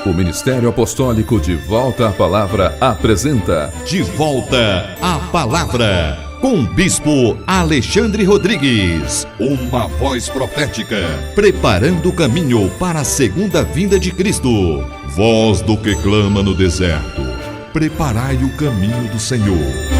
O Ministério Apostólico De Volta à Palavra apresenta De Volta à Palavra, com o Bispo Alexandre Rodrigues. Uma voz profética, preparando o caminho para a segunda vinda de Cristo. Voz do que clama no deserto, preparai o caminho do Senhor.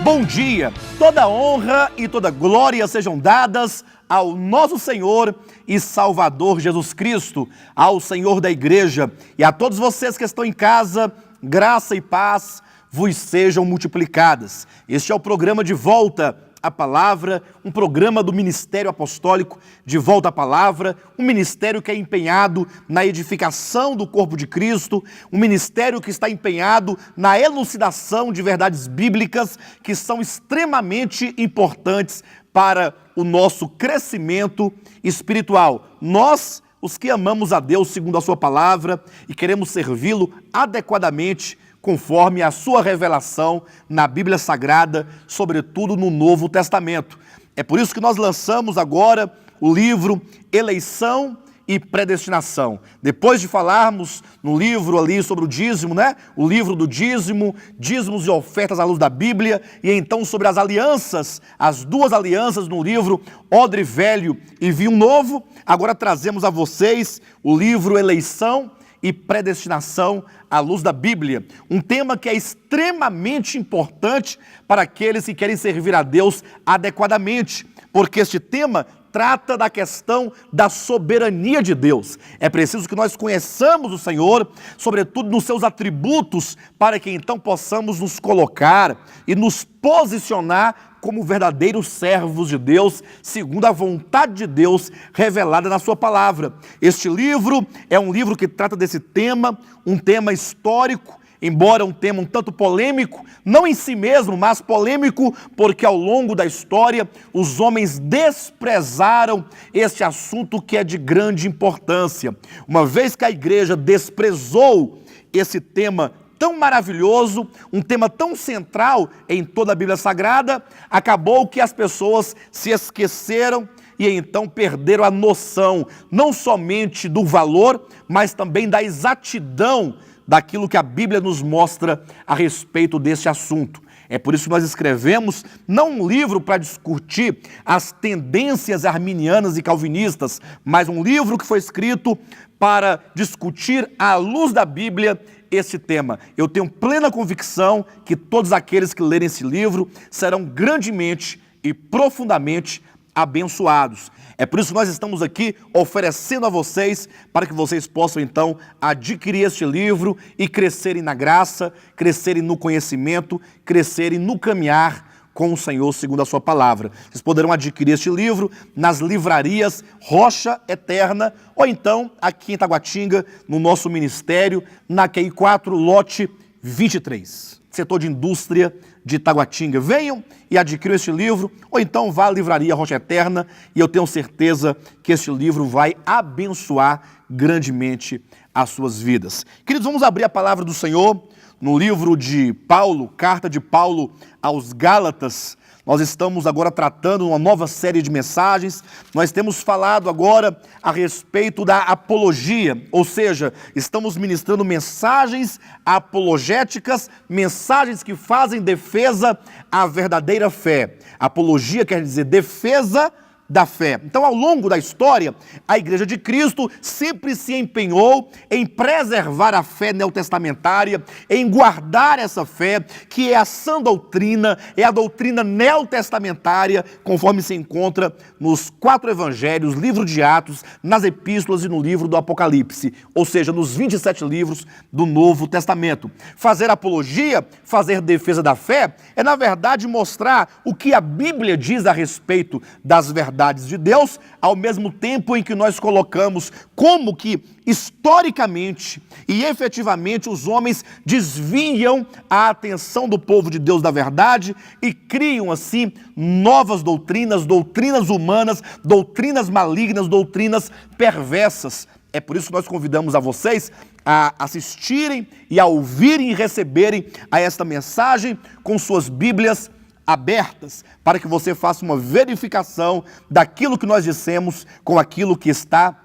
Bom dia, toda honra e toda glória sejam dadas ao nosso Senhor e Salvador Jesus Cristo, ao Senhor da Igreja e a todos vocês que estão em casa, graça e paz vos sejam multiplicadas. Este é o programa De Volta à Palavra, um programa do Ministério Apostólico De Volta à Palavra, um ministério que é empenhado na edificação do corpo de Cristo, um ministério que está empenhado na elucidação de verdades bíblicas que são extremamente importantes para o nosso crescimento espiritual. Nós, os que amamos a Deus segundo a sua palavra e queremos servi-lo adequadamente, conforme a sua revelação na Bíblia Sagrada, sobretudo no Novo Testamento. É por isso que nós lançamos agora o livro Eleição e Predestinação. Depois de falarmos no livro ali sobre o dízimo, O livro do dízimo, dízimos e ofertas à luz da Bíblia, e então sobre as alianças, as duas alianças no livro Odre Velho e Vinho Novo, agora trazemos a vocês o livro Eleição e Predestinação à luz da Bíblia, um tema que é extremamente importante para aqueles que querem servir a Deus adequadamente, porque este tema trata da questão da soberania de Deus. É preciso que nós conheçamos o Senhor, sobretudo nos seus atributos, para que então possamos nos colocar e nos posicionar como verdadeiros servos de Deus, segundo a vontade de Deus revelada na sua palavra. Este livro é um livro que trata desse tema, um tema histórico, embora um tema um tanto polêmico, não em si mesmo, mas polêmico, porque ao longo da história os homens desprezaram este assunto que é de grande importância. Uma vez que a igreja desprezou esse tema tão maravilhoso, um tema tão central em toda a Bíblia Sagrada, acabou que as pessoas se esqueceram e então perderam a noção, não somente do valor, mas também da exatidão daquilo que a Bíblia nos mostra a respeito desse assunto. É por isso que nós escrevemos não um livro para discutir as tendências arminianas e calvinistas, mas um livro que foi escrito para discutir à luz da Bíblia esse tema. Eu tenho plena convicção que todos aqueles que lerem esse livro serão grandemente e profundamente abençoados. É por isso que nós estamos aqui oferecendo a vocês, para que vocês possam então adquirir este livro e crescerem na graça, crescerem no conhecimento, crescerem no caminhar com o Senhor segundo a sua palavra. Vocês poderão adquirir este livro nas livrarias Rocha Eterna, ou então aqui em Taguatinga, no nosso ministério, na QI 4, lote 23. Setor de indústria de Taguatinga. Venham e adquiram este livro, ou então vá à livraria Rocha Eterna, e eu tenho certeza que este livro vai abençoar grandemente as suas vidas. Queridos, vamos abrir a palavra do Senhor no livro de Paulo, carta de Paulo aos Gálatas. Nós estamos agora tratando uma nova série de mensagens. Nós temos falado agora a respeito da apologia, ou seja, estamos ministrando mensagens apologéticas, mensagens que fazem defesa à verdadeira fé. Apologia quer dizer defesa da fé. Então, ao longo da história, a Igreja de Cristo sempre se empenhou em preservar a fé neotestamentária, em guardar essa fé, que é a sã doutrina, é a doutrina neotestamentária, conforme se encontra nos 4 evangelhos, livro de Atos, nas epístolas e no livro do Apocalipse, ou seja, nos 27 livros do Novo Testamento. Fazer apologia, fazer defesa da fé, é na verdade mostrar o que a Bíblia diz a respeito das verdades de Deus, ao mesmo tempo em que nós colocamos como que historicamente e efetivamente os homens desviam a atenção do povo de Deus da verdade e criam assim novas doutrinas, doutrinas humanas, doutrinas malignas, doutrinas perversas. É por isso que nós convidamos a vocês a assistirem e a ouvirem e receberem a esta mensagem com suas Bíblias abertas, para que você faça uma verificação daquilo que nós dissemos com aquilo que está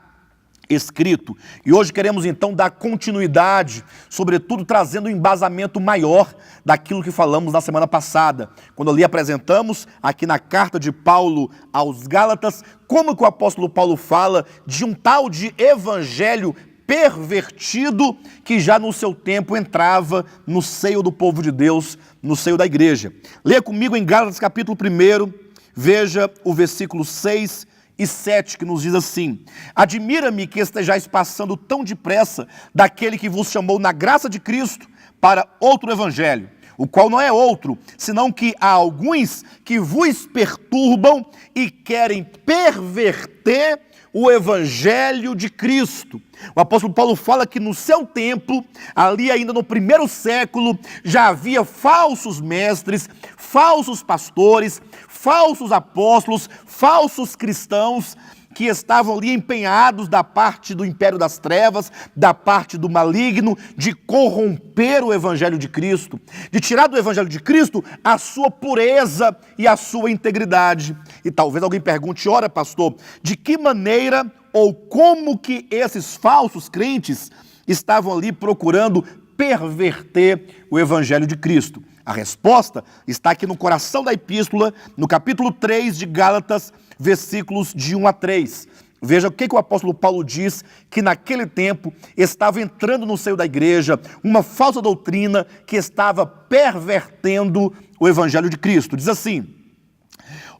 escrito. E hoje queremos então dar continuidade, sobretudo trazendo um embasamento maior daquilo que falamos na semana passada, quando ali apresentamos aqui na carta de Paulo aos Gálatas, como que o apóstolo Paulo fala de um tal de evangelho pervertido que já no seu tempo entrava no seio do povo de Deus, no seio da igreja. Leia comigo em Gálatas capítulo 1, veja o versículo 6 e 7, que nos diz assim: admira-me que estejais passando tão depressa daquele que vos chamou na graça de Cristo para outro evangelho, o qual não é outro, senão que há alguns que vos perturbam e querem perverter o evangelho de Cristo. O apóstolo Paulo fala que no seu tempo, ali ainda no 1º século, já havia falsos mestres, falsos pastores, falsos apóstolos, falsos cristãos, que estavam ali empenhados da parte do império das trevas, da parte do maligno, de corromper o evangelho de Cristo, de tirar do evangelho de Cristo a sua pureza e a sua integridade. E talvez alguém pergunte: ora, pastor, de que maneira ou como que esses falsos crentes estavam ali procurando perverter o evangelho de Cristo? A resposta está aqui no coração da epístola, no capítulo 3 de Gálatas, versículos de 1 a 3. Veja o que o apóstolo Paulo diz, que naquele tempo estava entrando no seio da igreja uma falsa doutrina que estava pervertendo o evangelho de Cristo. Diz assim: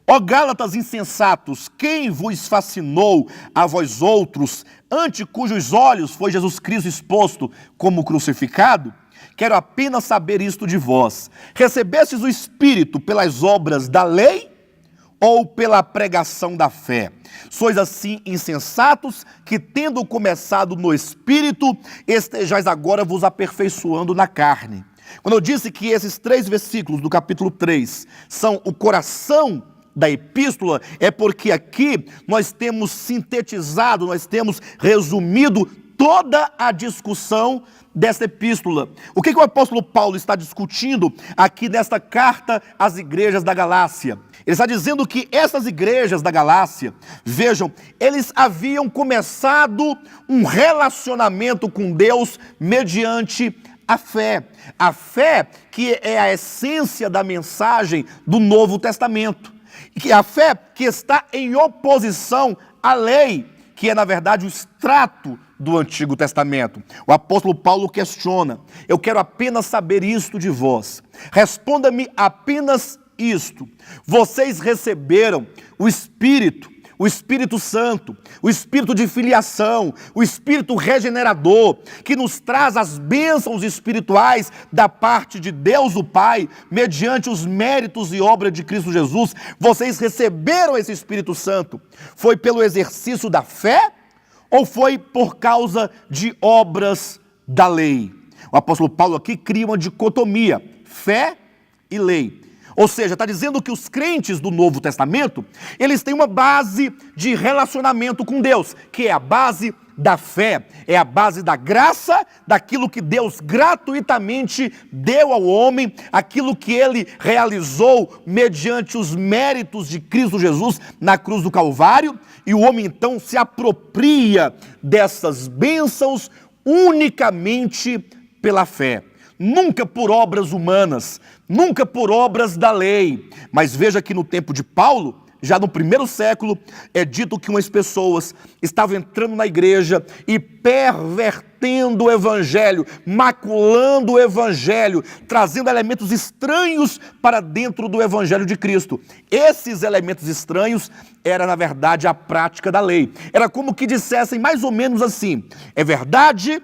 ó Gálatas insensatos, quem vos fascinou a vós outros, ante cujos olhos foi Jesus Cristo exposto como crucificado? Quero apenas saber isto de vós: recebestes o Espírito pelas obras da lei ou pela pregação da fé? Sois assim insensatos, que tendo começado no Espírito, estejais agora vos aperfeiçoando na carne. Quando eu disse que esses 3 versículos do capítulo 3 são o coração da epístola, é porque aqui nós temos sintetizado, nós temos resumido toda a discussão desta epístola. O que o apóstolo Paulo está discutindo aqui nesta carta às igrejas da Galácia? Ele está dizendo que essas igrejas da Galácia, vejam, eles haviam começado um relacionamento com Deus mediante a fé. A fé que é a essência da mensagem do Novo Testamento. Que a fé que está em oposição à lei, que é na verdade o extrato do Antigo Testamento. O apóstolo Paulo questiona: eu quero apenas saber isto de vós. Responda-me apenas isto: vocês receberam o Espírito Santo, o Espírito de filiação, o Espírito regenerador, que nos traz as bênçãos espirituais da parte de Deus o Pai, mediante os méritos e obra de Cristo Jesus. Vocês receberam esse Espírito Santo. Foi pelo exercício da fé ou foi por causa de obras da lei? O apóstolo Paulo aqui cria uma dicotomia: fé e lei. Ou seja, está dizendo que os crentes do Novo Testamento, eles têm uma base de relacionamento com Deus, que é a base da fé, é a base da graça, daquilo que Deus gratuitamente deu ao homem, aquilo que ele realizou mediante os méritos de Cristo Jesus na cruz do Calvário, e o homem então se apropria dessas bênçãos unicamente pela fé. Nunca por obras humanas, nunca por obras da lei. Mas veja que no tempo de Paulo, já no primeiro século, é dito que umas pessoas estavam entrando na igreja e pervertendo o evangelho, maculando o evangelho, trazendo elementos estranhos para dentro do evangelho de Cristo. Esses elementos estranhos era, na verdade, a prática da lei. Era como que dissessem mais ou menos assim: é verdade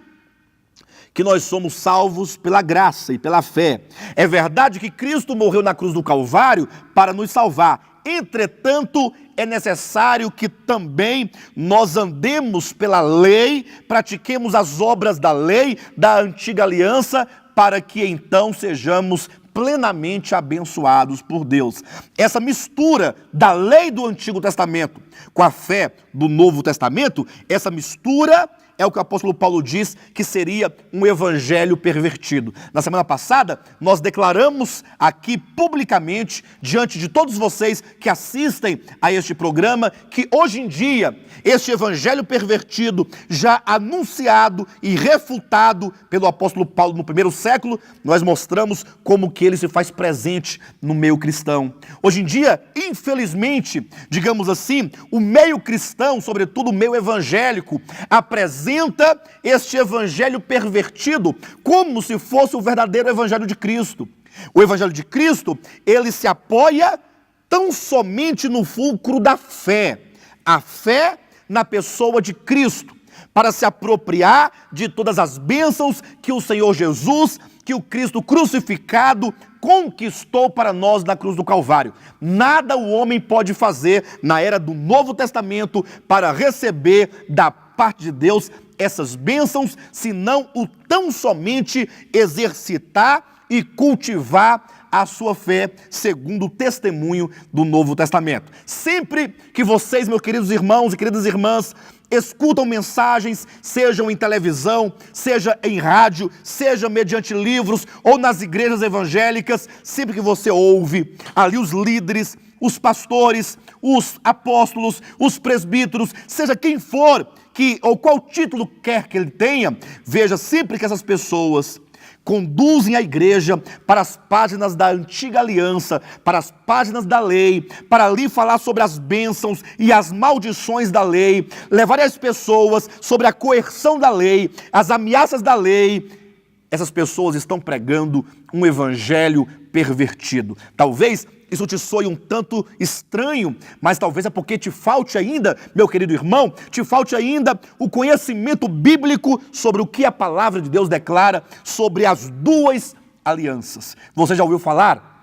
que nós somos salvos pela graça e pela fé. É verdade que Cristo morreu na cruz do Calvário para nos salvar. Entretanto, é necessário que também nós andemos pela lei, pratiquemos as obras da lei, da antiga aliança, para que então sejamos plenamente abençoados por Deus. Essa mistura da lei do Antigo Testamento com a fé do Novo Testamento, essa mistura é o que o apóstolo Paulo diz que seria um evangelho pervertido. Na semana passada, nós declaramos aqui publicamente, diante de todos vocês que assistem a este programa, que hoje em dia, este evangelho pervertido, já anunciado e refutado pelo apóstolo Paulo no primeiro século, nós mostramos como que ele se faz presente no meio cristão. Hoje em dia, infelizmente, digamos assim, o meio cristão, sobretudo o meio evangélico, apresenta este evangelho pervertido como se fosse o verdadeiro evangelho de Cristo. O evangelho de Cristo, ele se apoia tão somente no fulcro da fé. A fé na pessoa de Cristo, para se apropriar de todas as bênçãos que o Senhor Jesus, que o Cristo crucificado conquistou para nós na cruz do Calvário. Nada o homem pode fazer na era do Novo Testamento para receber da parte de Deus essas bênçãos, senão o tão somente exercitar e cultivar a sua fé segundo o testemunho do Novo Testamento. Sempre que vocês, meus queridos irmãos e queridas irmãs, escutam mensagens, sejam em televisão, seja em rádio, seja mediante livros ou nas igrejas evangélicas, sempre que você ouve ali os líderes, os pastores, os apóstolos, os presbíteros, seja quem for, ou qual título quer que ele tenha, veja sempre que essas pessoas conduzem a igreja para as páginas da antiga aliança, para as páginas da lei, para ali falar sobre as bênçãos e as maldições da lei, levar as pessoas sobre a coerção da lei, as ameaças da lei. Essas pessoas estão pregando um evangelho pervertido. Talvez isso te soe um tanto estranho, mas talvez é porque te falte ainda, meu querido irmão, te falte ainda o conhecimento bíblico sobre o que a palavra de Deus declara sobre as duas alianças. Você já ouviu falar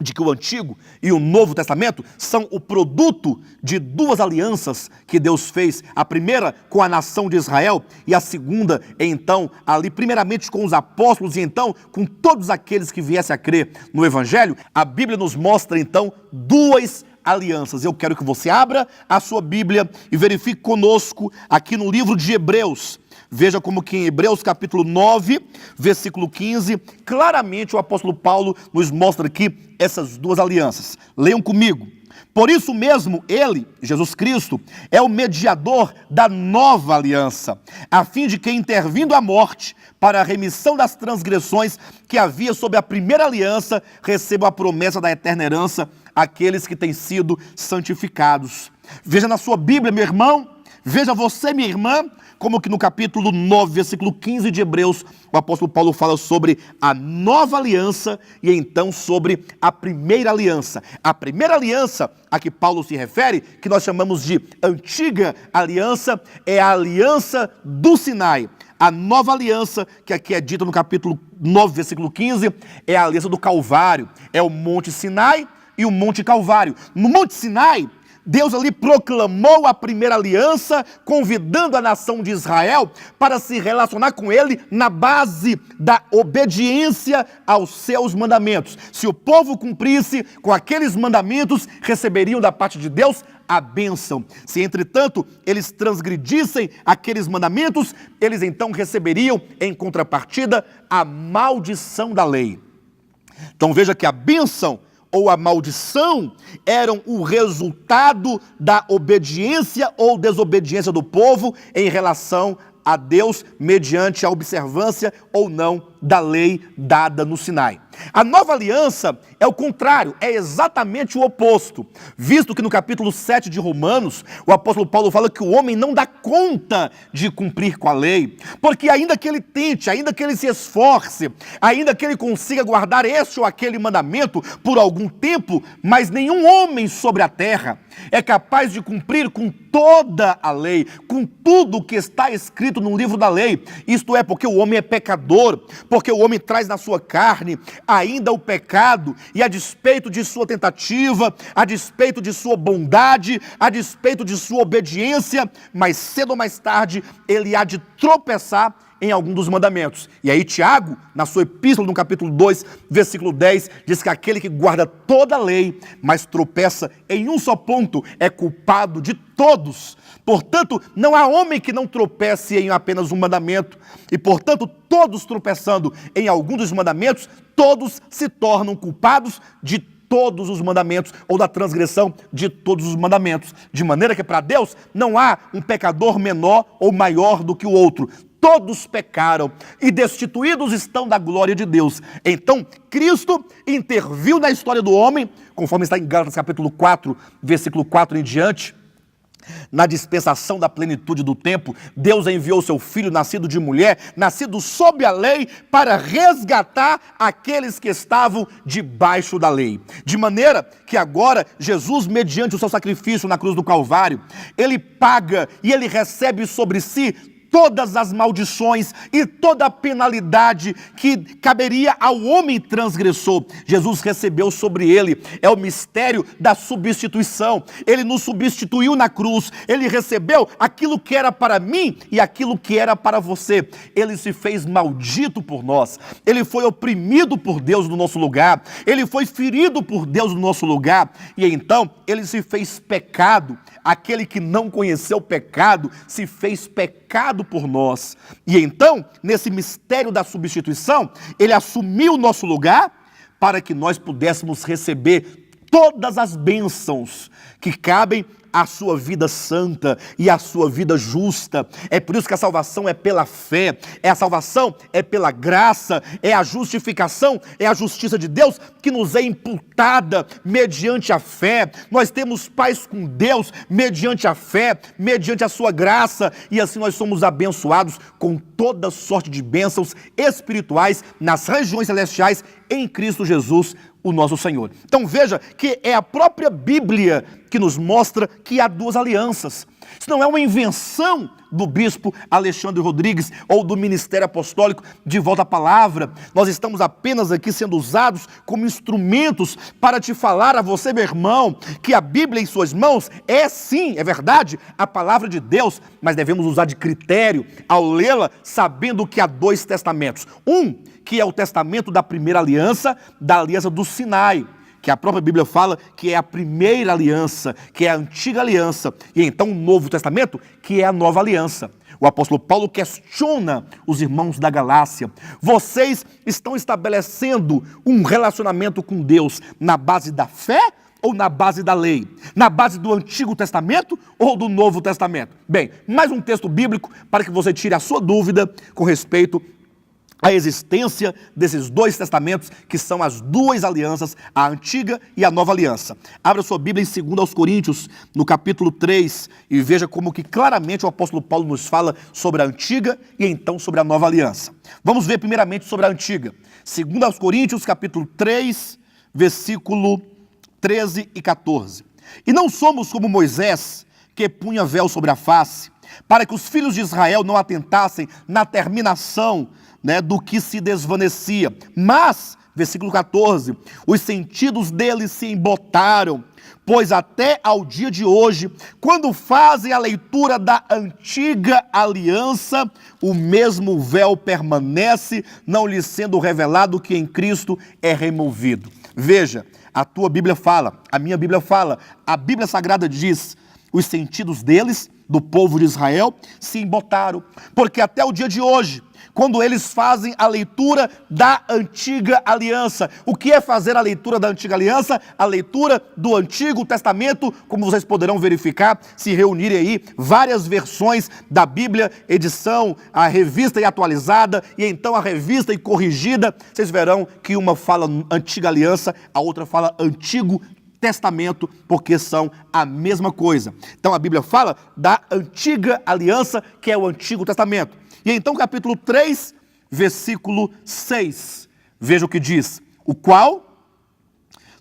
de que o Antigo e o Novo Testamento são o produto de duas alianças que Deus fez, a primeira com a nação de Israel e a segunda, então, ali primeiramente com os apóstolos e então com todos aqueles que viessem a crer no Evangelho? A Bíblia nos mostra, então, duas alianças. Eu quero que você abra a sua Bíblia e verifique conosco aqui no livro de Hebreus. Veja como que em Hebreus capítulo 9, versículo 15, claramente o apóstolo Paulo nos mostra aqui essas duas alianças. Leiam comigo. Por isso mesmo, ele, Jesus Cristo, é o mediador da nova aliança, a fim de que, intervindo a morte para a remissão das transgressões que havia sob a primeira aliança, recebam a promessa da eterna herança aqueles que têm sido santificados. Veja na sua Bíblia, meu irmão, veja você, minha irmã, como que no capítulo 9, versículo 15 de Hebreus, o apóstolo Paulo fala sobre a nova aliança e então sobre a primeira aliança. A primeira aliança a que Paulo se refere, que nós chamamos de antiga aliança, é a aliança do Sinai. A nova aliança, que aqui é dita no capítulo 9, versículo 15, é a aliança do Calvário. É o Monte Sinai e o Monte Calvário. No Monte Sinai, Deus ali proclamou a primeira aliança, convidando a nação de Israel para se relacionar com ele na base da obediência aos seus mandamentos. Se o povo cumprisse com aqueles mandamentos, receberiam da parte de Deus a bênção. Se, entretanto, eles transgredissem aqueles mandamentos, eles então receberiam, em contrapartida, a maldição da lei. Então veja que a bênção ou a maldição eram o resultado da obediência ou desobediência do povo em relação a Deus mediante a observância ou não da lei dada no Sinai. A nova aliança é o contrário, é exatamente o oposto. Visto que no capítulo 7 de Romanos, o apóstolo Paulo fala que o homem não dá conta de cumprir com a lei, porque ainda que ele tente, ainda que ele se esforce, ainda que ele consiga guardar este ou aquele mandamento por algum tempo, mas nenhum homem sobre a terra é capaz de cumprir com toda a lei, com tudo o que está escrito no livro da lei. Isto é, porque o homem é pecador, porque o homem traz na sua carne ainda o pecado, e a despeito de sua tentativa, a despeito de sua bondade, a despeito de sua obediência, mais cedo ou mais tarde ele há de tropeçar em algum dos mandamentos. E aí Tiago, na sua epístola, no capítulo 2, versículo 10, diz que aquele que guarda toda a lei, mas tropeça em um só ponto, é culpado de todos. Portanto, não há homem que não tropece em apenas um mandamento. E, portanto, todos tropeçando em algum dos mandamentos, todos se tornam culpados de todos os mandamentos, ou da transgressão de todos os mandamentos. De maneira que para Deus não há um pecador menor ou maior do que o outro. Todos pecaram e destituídos estão da glória de Deus. Então, Cristo interviu na história do homem, conforme está em Gálatas capítulo 4, versículo 4 em diante. Na dispensação da plenitude do tempo, Deus enviou seu Filho, nascido de mulher, nascido sob a lei, para resgatar aqueles que estavam debaixo da lei. De maneira que agora, Jesus, mediante o seu sacrifício na cruz do Calvário, ele paga e ele recebe sobre si todas as maldições e toda a penalidade que caberia ao homem transgressor. Jesus recebeu sobre ele, é o mistério da substituição. Ele nos substituiu na cruz, ele recebeu aquilo que era para mim e aquilo que era para você. Ele se fez maldito por nós, ele foi oprimido por Deus no nosso lugar, ele foi ferido por Deus no nosso lugar, e então ele se fez pecado. Aquele que não conheceu o pecado se fez pecado por nós. E então, nesse mistério da substituição, ele assumiu o nosso lugar para que nós pudéssemos receber todas as bênçãos que cabem à sua vida santa e à sua vida justa. É por isso que a salvação é pela fé, a salvação é pela graça, é a justificação, é a justiça de Deus que nos é imputada mediante a fé. Nós temos paz com Deus mediante a fé, mediante a sua graça, e assim nós somos abençoados com toda sorte de bênçãos espirituais nas regiões celestiais em Cristo Jesus, o nosso Senhor. Então veja que é a própria Bíblia que nos mostra que há duas alianças. Isso não é uma invenção do bispo Alexandre Rodrigues ou do Ministério Apostólico de Volta à Palavra. Nós estamos apenas aqui sendo usados como instrumentos para te falar a você, meu irmão, que a Bíblia em suas mãos é sim, é verdade, a palavra de Deus, mas devemos usar de critério ao lê-la, sabendo que há dois testamentos. Um, que é o testamento da primeira aliança, da aliança do Sinai, que a própria Bíblia fala que é a primeira aliança, que é a antiga aliança, e então o Novo Testamento, que é a nova aliança. O apóstolo Paulo questiona os irmãos da Galácia: vocês estão estabelecendo um relacionamento com Deus na base da fé ou na base da lei? Na base do Antigo Testamento ou do Novo Testamento? Bem, mais um texto bíblico para que você tire a sua dúvida com respeito a existência desses dois testamentos, que são as duas alianças, a antiga e a nova aliança. Abra sua Bíblia em 2 aos Coríntios, no capítulo 3, e veja como que claramente o apóstolo Paulo nos fala sobre a antiga e então sobre a nova aliança. Vamos ver primeiramente sobre a antiga. 2 aos Coríntios, capítulo 3, versículo 13 e 14. E não somos como Moisés, que punha véu sobre a face, para que os filhos de Israel não atentassem na terminação do que se desvanecia. Mas, versículo 14, os sentidos deles se embotaram, pois até ao dia de hoje, quando fazem a leitura da antiga aliança, o mesmo véu permanece, não lhes sendo revelado que em Cristo é removido. Veja, a tua Bíblia fala, a minha Bíblia fala, a Bíblia Sagrada diz os sentidos deles, do povo de Israel, se embotaram. Porque até o dia de hoje, quando eles fazem a leitura da Antiga Aliança. O que é fazer a leitura da Antiga Aliança? A leitura do Antigo Testamento, como vocês poderão verificar, se reunirem aí várias versões da Bíblia, edição, a revista e atualizada, e então a revista e corrigida, vocês verão que uma fala Antiga Aliança, a outra fala Antigo Testamento, porque são a mesma coisa. Então a Bíblia fala da Antiga Aliança, que é o Antigo Testamento. E então capítulo 3, versículo 6, veja o que diz: o qual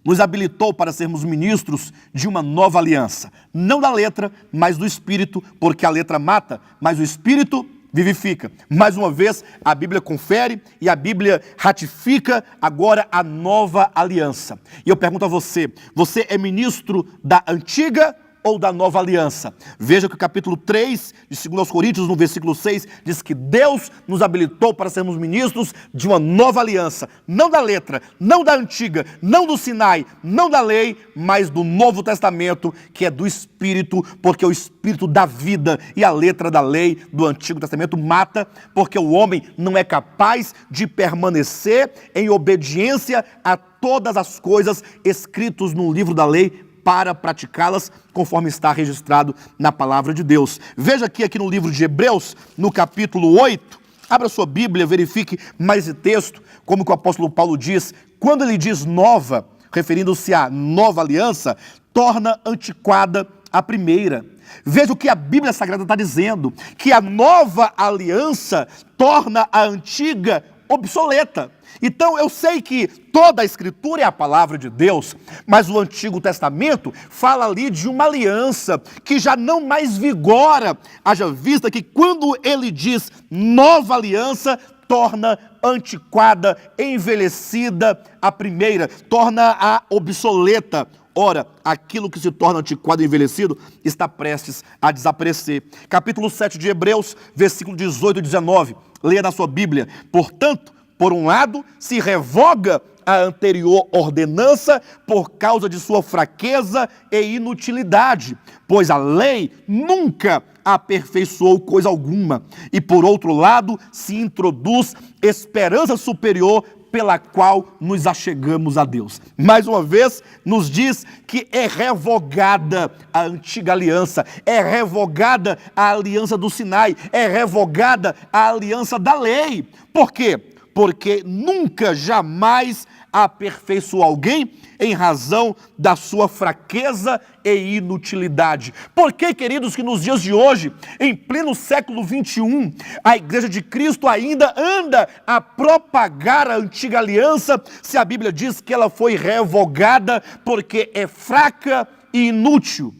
nos habilitou para sermos ministros de uma nova aliança, não da letra, mas do Espírito, porque a letra mata, mas o Espírito vivifica. Mais uma vez, a Bíblia confere e a Bíblia ratifica agora a nova aliança. E eu pergunto a você, você é ministro da antiga ou da nova aliança? Veja que o capítulo 3 de 2 Coríntios, no versículo 6, diz que Deus nos habilitou para sermos ministros de uma nova aliança, não da letra, não da antiga, não do Sinai, não da lei, mas do Novo Testamento, que é do Espírito, porque o Espírito dá vida e a letra da lei do Antigo Testamento mata, porque o homem não é capaz de permanecer em obediência a todas as coisas escritas no livro da lei, para praticá-las conforme está registrado na palavra de Deus. Veja aqui no livro de Hebreus, no capítulo 8, abra sua Bíblia, verifique mais esse texto, como que o apóstolo Paulo diz, quando ele diz nova, referindo-se à nova aliança, torna antiquada a primeira. Veja o que a Bíblia Sagrada está dizendo, que a nova aliança torna a antiga obsoleta. Então eu sei que toda a Escritura é a palavra de Deus, mas o Antigo Testamento fala ali de uma aliança que já não mais vigora, haja vista que quando ele diz nova aliança, torna antiquada, envelhecida a primeira, torna-a obsoleta. Ora, aquilo que se torna antiquado e envelhecido está prestes a desaparecer. Capítulo 7 de Hebreus, versículo 18 e 19. Leia na sua Bíblia. Portanto, por um lado, se revoga a anterior ordenança por causa de sua fraqueza e inutilidade, pois a lei nunca aperfeiçoou coisa alguma. E por outro lado, se introduz esperança superior pela qual nos achegamos a Deus. Mais uma vez, nos diz que é revogada a antiga aliança, é revogada a aliança do Sinai, é revogada a aliança da lei. Por quê? Porque nunca, jamais aperfeiçoou alguém em razão da sua fraqueza e inutilidade. Por que, queridos, que nos dias de hoje, em pleno século 21, a Igreja de Cristo ainda anda a propagar a antiga aliança, se a Bíblia diz que ela foi revogada porque é fraca e inútil?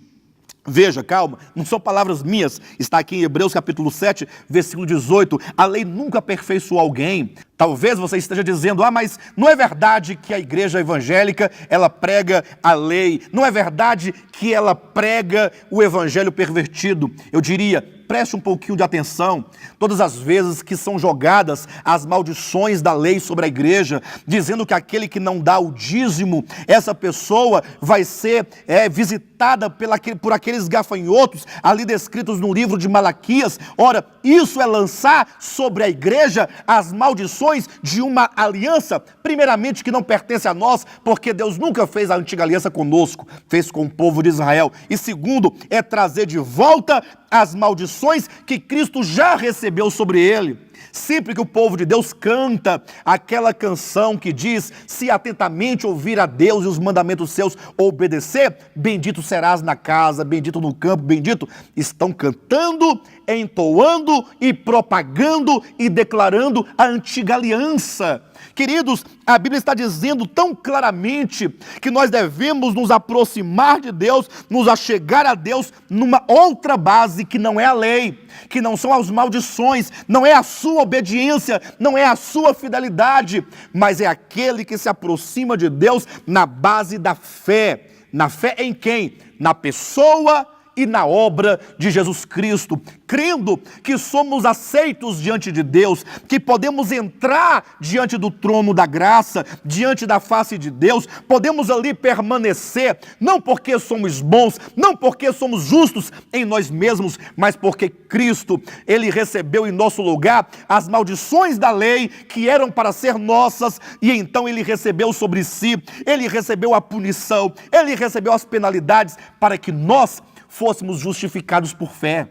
Veja, calma, não são palavras minhas, está aqui em Hebreus capítulo 7, versículo 18, a lei nunca aperfeiçoou alguém. Talvez você esteja dizendo, mas não é verdade que a igreja evangélica, ela prega a lei, não é verdade que ela prega o evangelho pervertido. Eu diria, preste um pouquinho de atenção, todas as vezes que são jogadas as maldições da lei sobre a igreja, dizendo que aquele que não dá o dízimo, essa pessoa vai ser visitada por aqueles gafanhotos ali descritos no livro de Malaquias. Ora, isso é lançar sobre a igreja as maldições de uma aliança, primeiramente que não pertence a nós, porque Deus nunca fez a antiga aliança conosco, fez com o povo de Israel. E segundo, é trazer de volta as maldições que Cristo já recebeu sobre ele. Sempre que o povo de Deus canta aquela canção que diz, se atentamente ouvir a Deus e os mandamentos seus obedecer, bendito serás na casa, bendito no campo, bendito, estão cantando, entoando e propagando e declarando a antiga aliança. Queridos, a Bíblia está dizendo tão claramente que nós devemos nos aproximar de Deus, nos achegar a Deus numa outra base que não é a lei, que não são as maldições, não é a sua obediência, não é a sua fidelidade, mas é aquele que se aproxima de Deus na base da fé. Na fé em quem? Na pessoa e na obra de Jesus Cristo, crendo que somos aceitos diante de Deus, que podemos entrar diante do trono da graça, diante da face de Deus, podemos ali permanecer, não porque somos bons, não porque somos justos em nós mesmos, mas porque Cristo, Ele recebeu em nosso lugar as maldições da lei que eram para ser nossas, e então Ele recebeu sobre si, Ele recebeu a punição, Ele recebeu as penalidades para que nós fôssemos justificados por fé.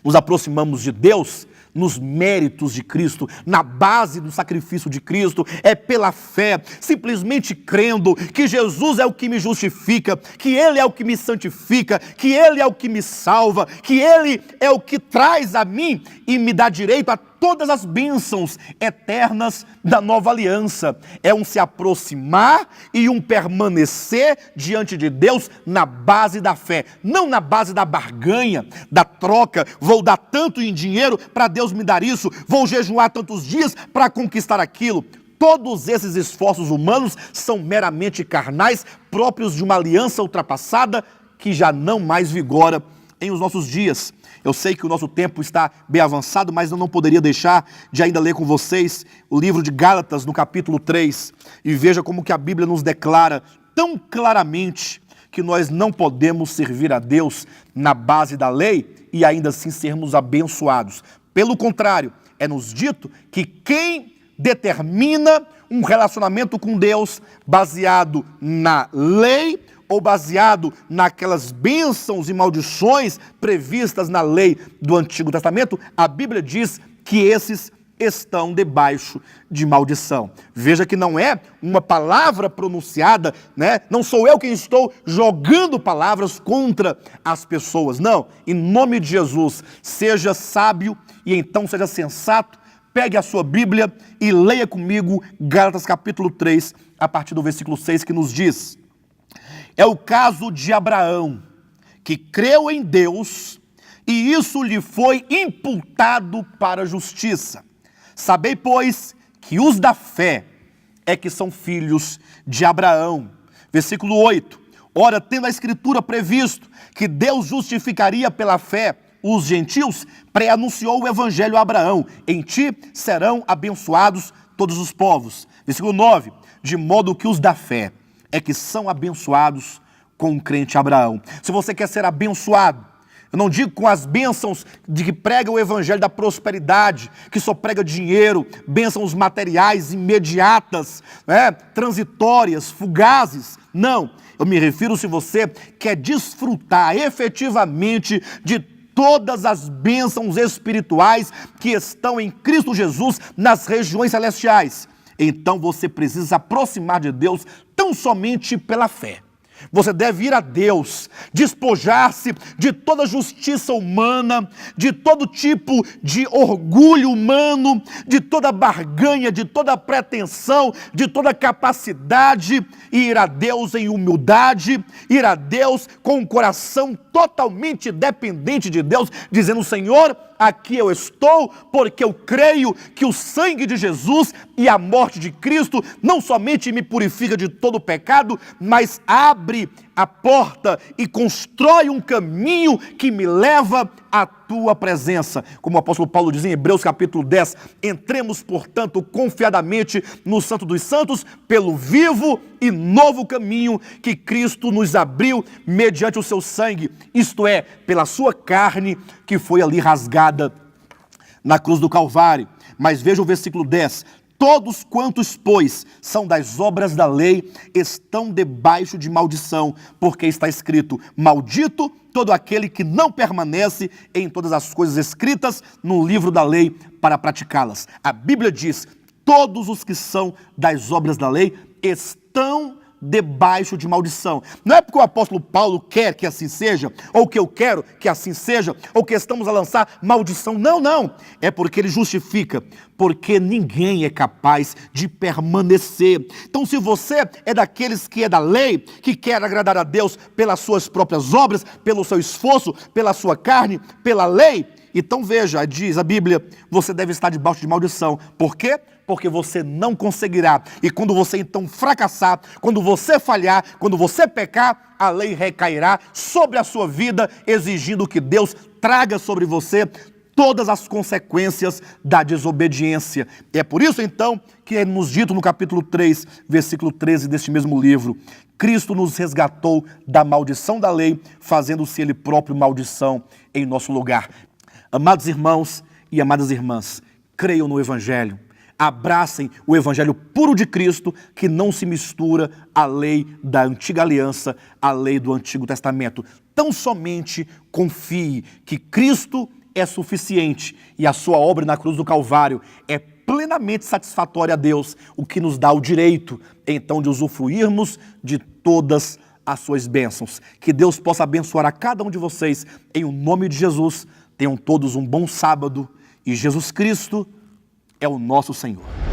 Nos aproximamos de Deus nos méritos de Cristo, na base do sacrifício de Cristo, é pela fé, simplesmente crendo que Jesus é o que me justifica, que Ele é o que me santifica, que Ele é o que me salva, que Ele é o que traz a mim e me dá direito a todas as bênçãos eternas da nova aliança. É um se aproximar e um permanecer diante de Deus na base da fé, não na base da barganha, da troca. Vou dar tanto em dinheiro para Deus me dar isso, vou jejuar tantos dias para conquistar aquilo. Todos esses esforços humanos são meramente carnais, próprios de uma aliança ultrapassada que já não mais vigora em os nossos dias. Eu sei que o nosso tempo está bem avançado, mas eu não poderia deixar de ainda ler com vocês o livro de Gálatas, no capítulo 3, e veja como que a Bíblia nos declara tão claramente que nós não podemos servir a Deus na base da lei e ainda assim sermos abençoados. Pelo contrário, é nos dito que quem determina um relacionamento com Deus baseado na lei ou baseado naquelas bênçãos e maldições previstas na lei do Antigo Testamento, a Bíblia diz que esses estão debaixo de maldição. Veja que não é uma palavra pronunciada, né? Não sou eu quem estou jogando palavras contra as pessoas, não. Em nome de Jesus, seja sábio e então seja sensato, pegue a sua Bíblia e leia comigo Gálatas capítulo 3, a partir do versículo 6, que nos diz: é o caso de Abraão, que creu em Deus, e isso lhe foi imputado para a justiça. Sabei, pois, que os da fé é que são filhos de Abraão. Versículo 8. Ora, tendo a Escritura previsto que Deus justificaria pela fé os gentios, pré-anunciou o Evangelho a Abraão: em ti serão abençoados todos os povos. Versículo 9. De modo que os da fé é que são abençoados com o crente Abraão. Se você quer ser abençoado, eu não digo com as bênçãos de que prega o evangelho da prosperidade, que só prega dinheiro, bênçãos materiais imediatas, né, transitórias, fugazes. Não, eu me refiro se você quer desfrutar efetivamente de todas as bênçãos espirituais que estão em Cristo Jesus nas regiões celestiais. Então você precisa se aproximar de Deus tão somente pela fé. Você deve ir a Deus, despojar-se de toda justiça humana, de todo tipo de orgulho humano, de toda barganha, de toda pretensão, de toda capacidade, e ir a Deus em humildade, ir a Deus com o coração totalmente dependente de Deus, dizendo: Senhor, aqui eu estou, porque eu creio que o sangue de Jesus e a morte de Cristo não somente me purifica de todo pecado, mas abre a porta e constrói um caminho que me leva à tua presença. Como o apóstolo Paulo diz em Hebreus capítulo 10, entremos, portanto, confiadamente no Santo dos Santos, pelo vivo e novo caminho que Cristo nos abriu mediante o seu sangue, isto é, pela sua carne que foi ali rasgada na cruz do Calvário. Mas veja o versículo 10. Todos quantos, pois, são das obras da lei, estão debaixo de maldição, porque está escrito: maldito todo aquele que não permanece em todas as coisas escritas no livro da lei para praticá-las. A Bíblia diz: todos os que são das obras da lei estão debaixo de maldição. Não é porque o apóstolo Paulo quer que assim seja, ou que eu quero que assim seja, ou que estamos a lançar maldição. Não, não. É porque ele justifica, porque ninguém é capaz de permanecer. Então, se você é daqueles que é da lei, que quer agradar a Deus pelas suas próprias obras, pelo seu esforço, pela sua carne, pela lei, Então veja, diz a Bíblia, você deve estar debaixo de maldição. Por quê? Porque você não conseguirá. E quando você então fracassar, quando você falhar, quando você pecar, a lei recairá sobre a sua vida, exigindo que Deus traga sobre você todas as consequências da desobediência. É por isso, então, que é nos dito no capítulo 3, versículo 13 deste mesmo livro, Cristo nos resgatou da maldição da lei, fazendo-se Ele próprio maldição em nosso lugar. Amados irmãos e amadas irmãs, creiam no Evangelho. Abracem o Evangelho puro de Cristo, que não se mistura à lei da antiga aliança, à lei do Antigo Testamento. Tão somente confie que Cristo é suficiente e a sua obra na cruz do Calvário é plenamente satisfatória a Deus, o que nos dá o direito, então, de usufruirmos de todas as suas bênçãos. Que Deus possa abençoar a cada um de vocês, em o nome de Jesus. Tenham todos um bom sábado e Jesus Cristo é o nosso Senhor.